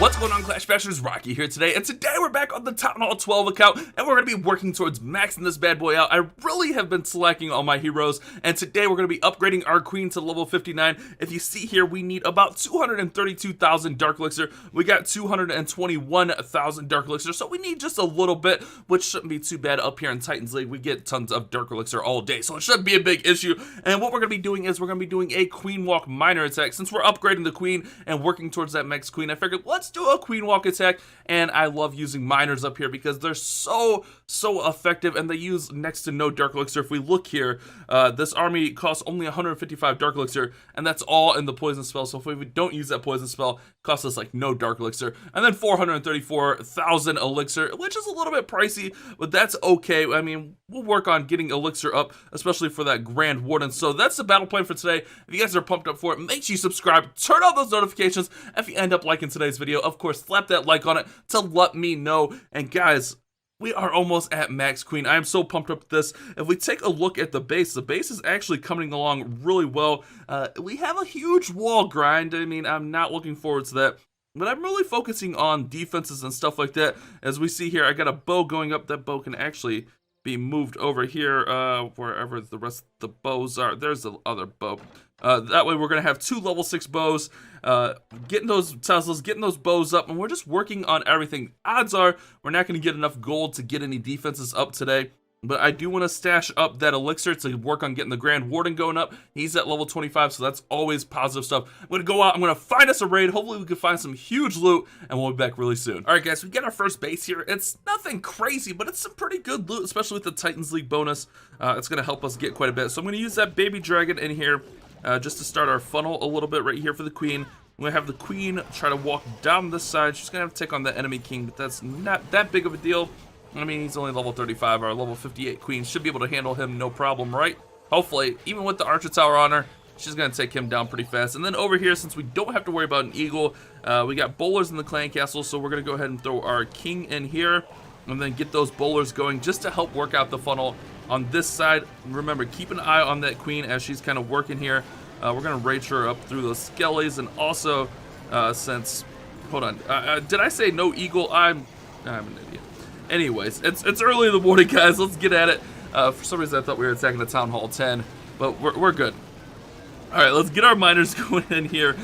What's going on, Clash Bashers? Rocky here today, and today we're back on the Town Hall 12 account, and we're going to be working towards maxing this bad boy out. I really have been slacking on my heroes, and today we're going to be upgrading our queen to level 59. If you see here, we need about 232,000 Dark Elixir. We got 221,000 Dark Elixir, so we need just a little bit, which shouldn't be too bad. Up here in Titans League, we get tons of Dark Elixir all day, so it shouldn't be a big issue. And what we're going to be doing is we're going to be doing a Queen Walk Miner attack. Since we're upgrading the queen and working towards that max queen, I figured let's do a Queen Walk attack. And I love using miners up here because they're so effective, and they use next to no Dark Elixir. If we look here, this army costs only 155 Dark Elixir, and that's all in the poison spell. So if we don't use that poison spell, it costs us like no Dark Elixir. And then 434,000 Elixir, which is a little bit pricey, but that's okay. I mean, we'll work on getting Elixir up, especially for that Grand Warden. So that's the battle plan for today. If you guys are pumped up for it, make sure you subscribe, turn on those notifications. If you end up liking today's video, of course, slap that like on it to let me know. And guys, we are almost at max queen. I am so pumped up with this. If we take a look at the base is actually coming along really well. We have a huge wall grind. I mean, I'm not looking forward to that, but I'm really focusing on defenses and stuff like that. As we see here, I got a bow going up. That bow can actually be moved over here, wherever the rest of the bows are. There's the other bow. That way we're going to have 2 level 6 bows, getting those Teslas, getting those bows up, and we're just working on everything. Odds are we're not going to get enough gold to get any defenses up today, but I do want to stash up that elixir to work on getting the Grand Warden going up. He's at level 25, so that's always positive stuff. I'm going to go out, I'm going to find us a raid. Hopefully we can find some huge loot, and we'll be back really soon. Alright guys, we get our first base here. It's nothing crazy, but it's some pretty good loot, especially with the Titans League bonus. It's going to help us get quite a bit. So I'm going to use that baby dragon in here, just to start our funnel a little bit right here for the queen. I'm going to have the queen try to walk down this side. She's going to have to take on the enemy king, but that's not that big of a deal. I mean, he's only level 35. Our level 58 queen should be able to handle him no problem, right? Hopefully, even with the archer tower on her, she's going to take him down pretty fast. And then over here, since we don't have to worry about an eagle, we got bowlers in the clan castle, so we're going to go ahead and throw our king in here and then get those bowlers going just to help work out the funnel on this side. Remember, keep an eye on that queen as she's kind of working here. We're going to rage her up through those skellies, and also, since, hold on, did I say no eagle? I'm an idiot. Anyways, it's early in the morning, guys. Let's get at it. For some reason, I thought we were attacking the Town Hall 10, but we're good. All right, let's get our miners going in here.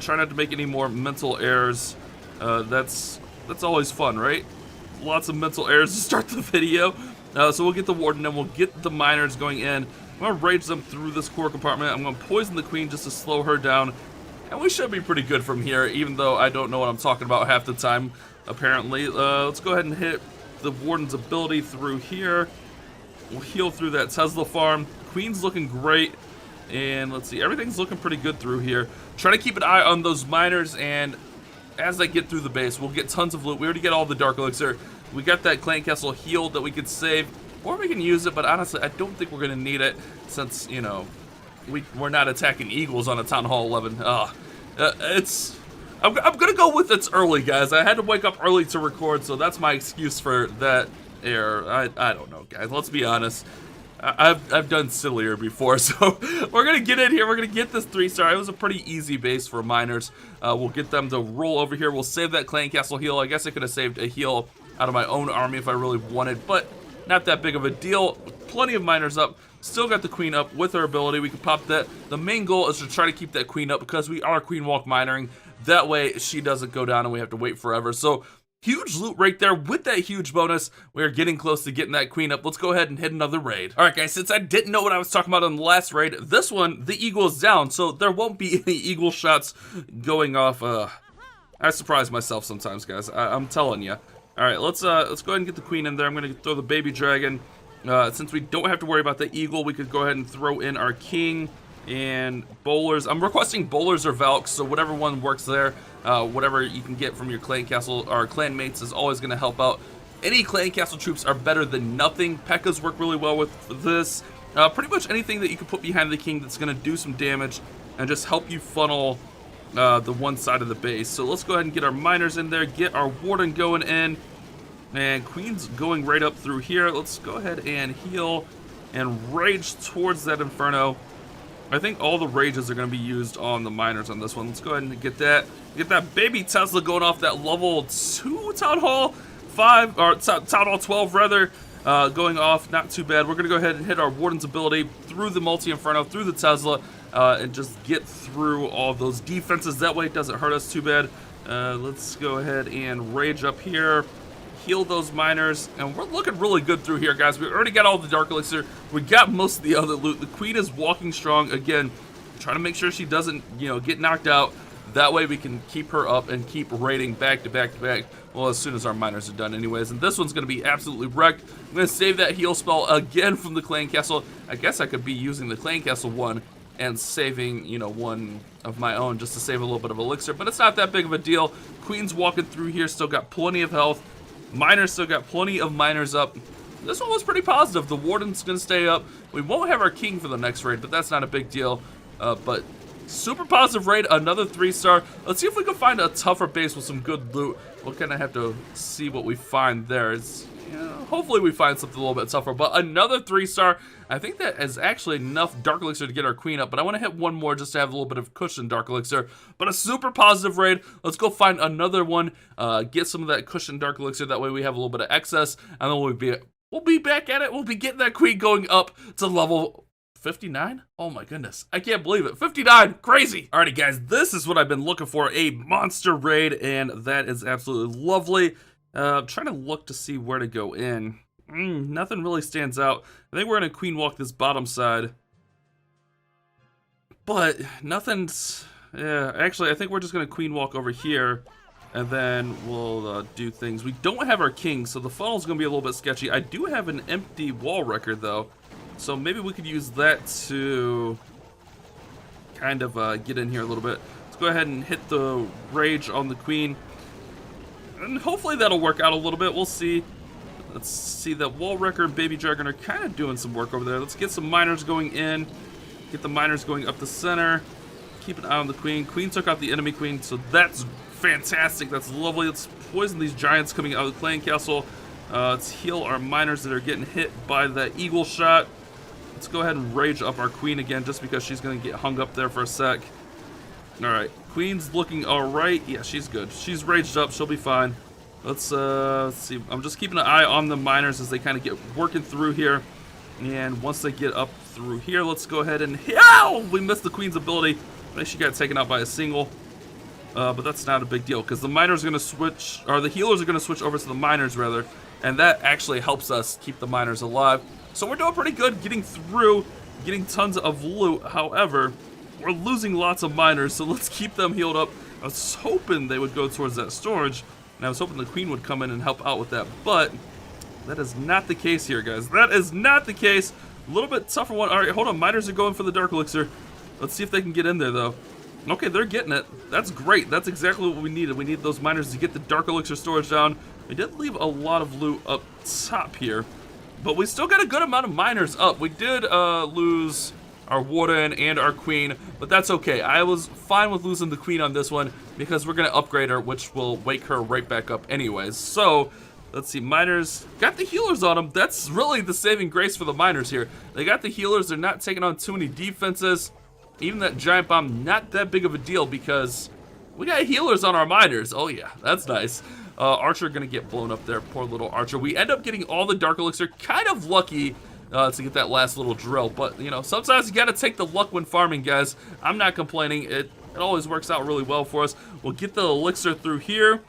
Try not to make any more mental errors. That's always fun, right? Lots of mental errors to start the video. So we'll get the warden, and we'll get the miners going in. I'm going to rage them through this core compartment. I'm going to poison the queen just to slow her down. And we should be pretty good from here, even though I don't know what I'm talking about half the time, apparently. Let's go ahead and hit the warden's ability through here. We'll heal through that Tesla farm. Queen's looking great. And let's see, everything's looking pretty good through here. Try to keep an eye on those miners, and as they get through the base, we'll get tons of loot. We already get all the Dark Elixir. We got that clan castle healed that we could save, or we can use it, but honestly, I don't think we're going to need it since, you know, we're not attacking eagles on a Town Hall 11. I'm going to go with it's early, guys. I had to wake up early to record, so that's my excuse for that error. I don't know, guys. Let's be honest. I've done sillier before, so we're going to get in here. We're going to get this 3-star. It was a pretty easy base for miners. We'll get them to roll over here. We'll save that clan castle heal. I guess I could have saved a heal out of my own army if I really wanted, but not that big of a deal. Plenty of miners up. Still got the queen up with her ability. We can pop that. The main goal is to try to keep that queen up because we are queen walk minering. That way she doesn't go down and we have to wait forever. So huge loot right there with that huge bonus. We're getting close to getting that queen up. Let's go ahead and hit another raid. All right, guys, since I didn't know what I was talking about on the last raid, this one, the eagle is down, so there won't be any eagle shots going off. I surprise myself sometimes, guys. I'm telling you. All right, let's go ahead and get the queen in there. I'm going to throw the baby dragon. Since we don't have to worry about the eagle, we could go ahead and throw in our king and bowlers. I'm requesting bowlers or Valks, so whatever one works there, whatever you can get from your clan castle or clan mates is always going to help out. Any clan castle troops are better than nothing. P.E.K.K.A.s work really well with this. Pretty much anything that you can put behind the king that's going to do some damage and just help you funnel the one side of the base. So let's go ahead and get our miners in there, get our warden going in, and queen's going right up through here. Let's go ahead and heal and rage towards that inferno. I think all the rages are going to be used on the miners on this one. Let's go ahead and get that baby Tesla going off that level 2 Town Hall 5, or Town Hall 12 rather, going off. Not too bad. We're going to go ahead and hit our Warden's ability through the Multi-Inferno, through the Tesla, and just get through all of those defenses. That way it doesn't hurt us too bad. Let's go ahead and rage up here. Heal those miners, and we're looking really good through here, guys. We already got all the Dark Elixir. We got most of the other loot. The Queen is walking strong again, trying to make sure she doesn't, get knocked out. That way we can keep her up and keep raiding back to back to back. Well, as soon as our miners are done anyways. And this one's going to be absolutely wrecked. I'm going to save that heal spell again from the Clan Castle. I guess I could be using the Clan Castle one and saving, one of my own just to save a little bit of elixir. But it's not that big of a deal. Queen's walking through here, still got plenty of health. Miners still got plenty of miners up. This one was pretty positive. The Warden's going to stay up. We won't have our King for the next raid, but that's not a big deal. But super positive raid, another 3-star. Let's see if we can find a tougher base with some good loot. We'll kind of have to see what we find there. Hopefully we find something a little bit tougher. But another 3-star. I think that is actually enough Dark Elixir to get our Queen up, but I want to hit one more just to have a little bit of cushion Dark Elixir. But a super positive raid. Let's go find another one, get some of that cushion Dark Elixir. That way we have a little bit of excess, and then we'll be back at it. We'll be getting that Queen going up to level 59? Oh my goodness. I can't believe it. 59! Crazy! Alrighty guys, this is what I've been looking for. A monster raid, and that is absolutely lovely. I'm trying to look to see where to go in. Nothing really stands out. I think we're going to Queen walk this bottom side. But nothing's... Yeah, actually, I think we're just going to Queen walk over here. And then we'll do things. We don't have our King, so the funnel's going to be a little bit sketchy. I do have an empty wall record, though. So maybe we could use that to kind of get in here a little bit. Let's go ahead and hit the rage on the Queen. And hopefully that'll work out a little bit. We'll see. Let's see, that wall wrecker and baby dragon are kind of doing some work over there. Let's get some miners going in. Get the miners going up the center. Keep an eye on the Queen. Queen took out the enemy Queen, so that's fantastic. That's lovely. Let's poison these giants coming out of the Clan Castle. Let's heal our miners that are getting hit by that eagle shot. Let's go ahead and rage up our Queen again, just because she's going to get hung up there for a sec. Alright, Queen's looking alright. Yeah, she's good. She's raged up. She'll be fine. Let's see. I'm just keeping an eye on the miners as they kind of get working through here. And once they get up through here, let's go ahead and... Ow! We missed the Queen's ability. I think she got taken out by a single. But that's not a big deal, because the miners are going to switch... Or the healers are going to switch over to the miners, rather. And that actually helps us keep the miners alive. So we're doing pretty good getting through, getting tons of loot. However, we're losing lots of miners, so let's keep them healed up. I was hoping they would go towards that storage, and I was hoping the Queen would come in and help out with that, but that is not the case here, guys. That is not the case. A little bit tougher one. All right, hold on. Miners are going for the Dark Elixir. Let's see if they can get in there, though. Okay, they're getting it. That's great. That's exactly what we needed. We need those miners to get the Dark Elixir storage down. We did leave a lot of loot up top here, but we still got a good amount of miners up. We did lose our Warden and our Queen, but that's okay. I was fine with losing the Queen on this one because we're going to upgrade her, which will wake her right back up anyways. So, let's see. Miners got the healers on them. That's really the saving grace for the miners here. They got the healers. They're not taking on too many defenses. Even that giant bomb, not that big of a deal because we got healers on our miners. Oh yeah, that's nice. Archer gonna get blown up there, poor little Archer. We end up getting all the Dark Elixir, kind of lucky to get that last little drill, but sometimes you gotta take the luck when farming, guys. I'm not complaining, it always works out really well for us. We'll get the elixir through here,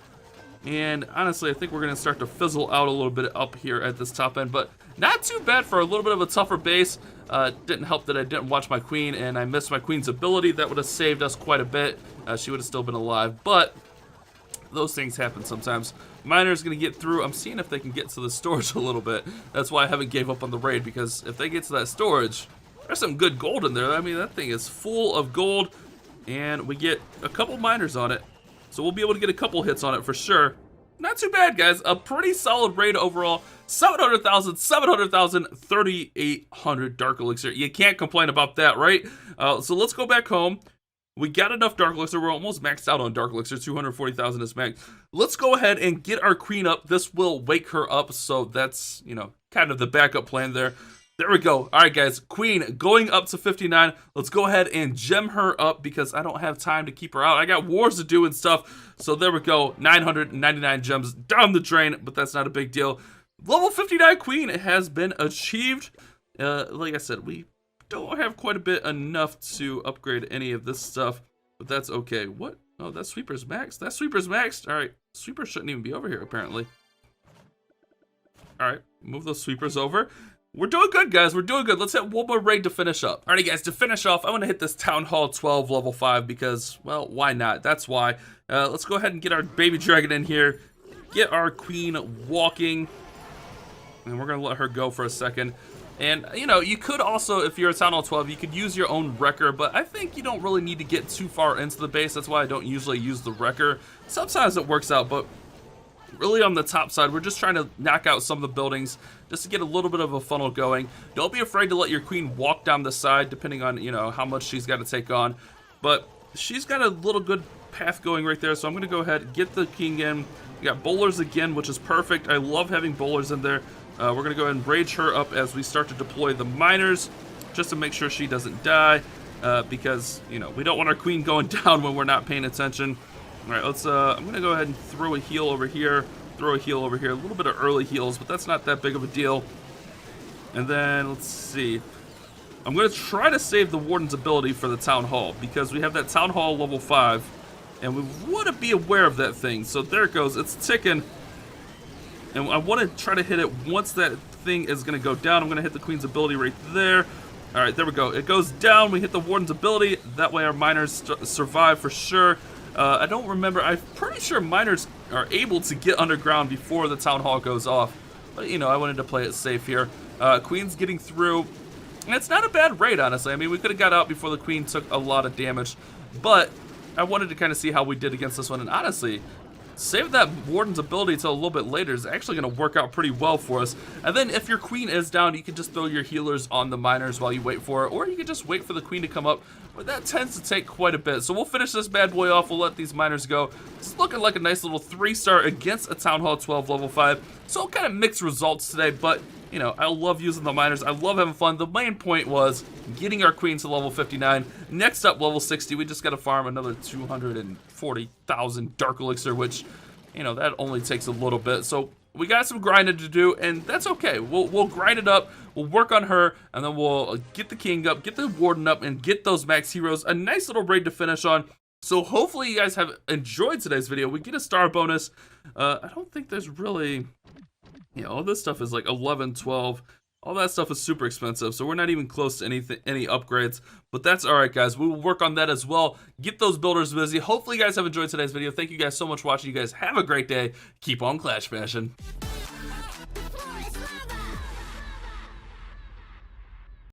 and honestly I think we're gonna start to fizzle out a little bit up here at this top end, but not too bad for a little bit of a tougher base. Didn't help that I didn't watch my Queen and I missed my Queen's ability. That would have saved us quite a bit. She would have still been alive, but those things happen sometimes. Miner's gonna get through. I'm seeing if they can get to the storage a little bit. That's why I haven't gave up on the raid, because if they get to that storage, there's some good gold in there. I mean, that thing is full of gold, and we get a couple miners on it, so we'll be able to get a couple hits on it for sure. Not too bad, guys. A pretty solid raid overall. 700,000, 700,000, 3,800 Dark Elixir. You can't complain about that, right? So let's go back home. We got enough Dark Elixir. We're almost maxed out on Dark Elixir. 240,000 is max. Let's go ahead and get our Queen up. This will wake her up, so that's, kind of the backup plan there. There we go. All right, guys. Queen going up to 59. Let's go ahead and gem her up because I don't have time to keep her out. I got wars to do and stuff. So there we go. 999 gems down the drain, but that's not a big deal. Level 59 Queen has been achieved. Like I said, we don't have quite a bit enough to upgrade any of this stuff, but that's okay. What? Oh, that Sweeper's maxed. That Sweeper's maxed. All right. Sweeper shouldn't even be over here, apparently. All right. Move those Sweepers over. We're doing good, guys. We're doing good. Let's hit one more raid to finish up. Alrighty, guys, to finish off, I want to hit this Town Hall 12 level 5 because, well, why not? That's why. Let's go ahead and get our baby dragon in here. Get our queen walking. And we're going to let her go for a second. And, you know, you could also, if you're a Town Hall 12, you could use your own wrecker, but I think you don't really need to get too far into the base. That's why I don't usually use the wrecker. Sometimes it works out, but really on the top side, we're just trying to knock out some of the buildings just to get a little bit of a funnel going. Don't be afraid to let your queen walk down the side, depending on, you know, how much she's got to take on. But she's got a little good path going right there, so I'm going to go ahead and get the king in. We got bowlers again, which is perfect. I love having bowlers in there. We're going to go ahead and rage her up as we start to deploy the miners, just to make sure she doesn't die, because, you know, we don't want our queen going down when we're not paying attention. All right, let's, I'm going to go ahead and throw a heal over here, throw a heal over here, a little bit of early heals, but that's not that big of a deal. And then, let's see. I'm going to try to save the Warden's ability for the Town Hall, because we have that Town Hall level 5, and we want to be aware of that thing. So there it goes, it's ticking. And I want to try to hit it once that thing is going to go down. I'm going to hit the Queen's ability right there. All right, there we go. It goes down, we hit the Warden's ability. That way our miners survive for sure. I don't remember. I'm pretty sure miners are able to get underground before the Town Hall goes off. But, you know, I wanted to play it safe here. Queen's getting through. And it's not a bad raid, honestly. I mean, we could have got out before the Queen took a lot of damage. But I wanted to kind of see how we did against this one. And honestly, save that Warden's ability until a little bit later is actually going to work out pretty well for us. And then if your Queen is down, you can just throw your healers on the miners while you wait for it. Or you can just wait for the Queen to come up. But that tends to take quite a bit. So we'll finish this bad boy off. We'll let these miners go. It's looking like a nice little 3-star against a Town Hall 12 level 5. So kind of mixed results today. But, you know, I love using the miners. I love having fun. The main point was getting our queen to level 59. Next up, level 60. We just got to farm another 240,000 dark elixir, which, you know, that only takes a little bit. So we got some grinding to do, and that's okay. We'll grind it up. We'll work on her, and then we'll get the king up, get the warden up, and get those max heroes. A nice little raid to finish on. So hopefully you guys have enjoyed today's video. We get a star bonus. I don't think there's really, you know, all this stuff is like 11, 12. All that stuff is super expensive, so we're not even close to any upgrades. But that's all right, guys. We will work on that as well. Get those builders busy. Hopefully you guys have enjoyed today's video. Thank you guys so much for watching. You guys have a great day. Keep on Clash Fashion.